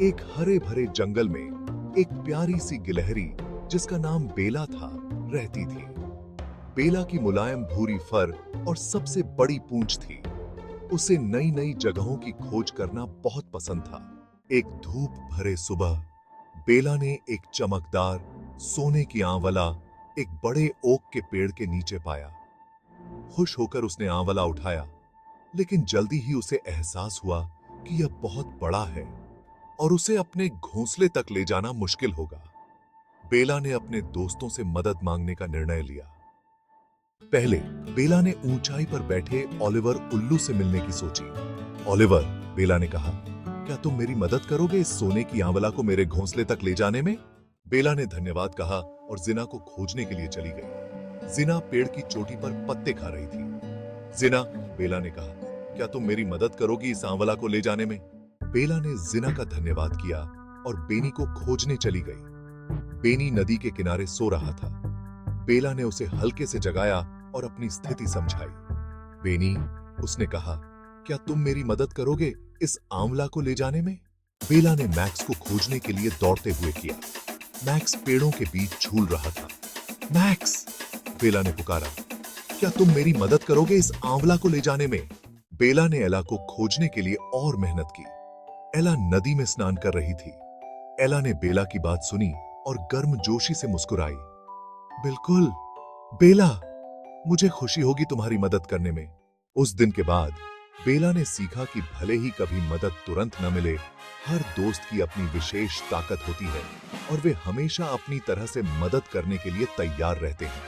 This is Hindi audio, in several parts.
एक हरे भरे जंगल में एक प्यारी सी गिलहरी जिसका नाम बेला था रहती थी। बेला की मुलायम भूरी फर और सबसे बड़ी पूंछ थी। उसे नई नई जगहों की खोज करना बहुत पसंद था। एक धूप भरे सुबह बेला ने एक चमकदार सोने की आंवला एक बड़े ओक के पेड़ के नीचे पाया। खुश होकर उसने आंवला उठाया, लेकिन जल्दी ही उसे एहसास हुआ कि यह बहुत बड़ा है और उसे अपने घोंसले तक ले जाना मुश्किल होगा। बेला ने अपने दोस्तों से मदद मांगने का निर्णय लिया। पहले बेला ने ऊंचाई पर बैठे ओलिवर उल्लू से मिलने की सोची। ओलिवर, बेला ने कहा, क्या तुम मेरी मदद करोगे इस सोने की आंवला को मेरे घोंसले तक ले जाने में? बेला ने धन्यवाद कहा और जिना को खोजने के लिए चली गई। जिना पेड़ की चोटी पर पत्ते खा रही थी। जिना, बेला ने कहा, क्या तुम मेरी मदद करोगी इस आंवला को ले जाने में? बेला ने जिना का धन्यवाद किया और बेनी को खोजने चली गई। बेनी नदी के किनारे सो रहा था। बेला ने उसे हल्के से जगाया और अपनी स्थिति समझाई। बेनी, उसने कहा, क्या तुम मेरी मदद करोगे इस आंवला को ले जाने में? बेला ने मैक्स को खोजने के लिए दौड़ते हुए किया। मैक्स पेड़ों के बीच झूल रहा था। मैक्स, बेला ने पुकारा, क्या तुम मेरी मदद करोगे इस आंवला को ले जाने में? बेला ने एला को खोजने के लिए और मेहनत की। एला नदी में स्नान कर रही थी। एला ने बेला की बात सुनी और गर्मजोशी से मुस्कुराई। बिल्कुल बेला, मुझे खुशी होगी तुम्हारी मदद करने में। उस दिन के बाद बेला ने सीखा कि भले ही कभी मदद तुरंत न मिले, हर दोस्त की अपनी विशेष ताकत होती है और वे हमेशा अपनी तरह से मदद करने के लिए तैयार रहते हैं।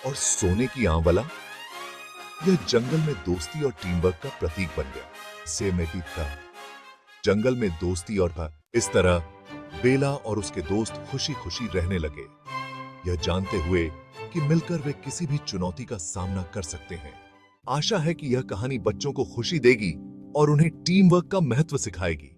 और सोने की आंवला, यह जंगल में दोस्ती और टीम वर्क का प्रतीक बन गया। से मैं था जंगल में दोस्ती और था। इस तरह बेला और उसके दोस्त खुशी खुशी रहने लगे, यह जानते हुए कि मिलकर वे किसी भी चुनौती का सामना कर सकते हैं। आशा है कि यह कहानी बच्चों को खुशी देगी और उन्हें टीम वर्क का महत्व सिखाएगी।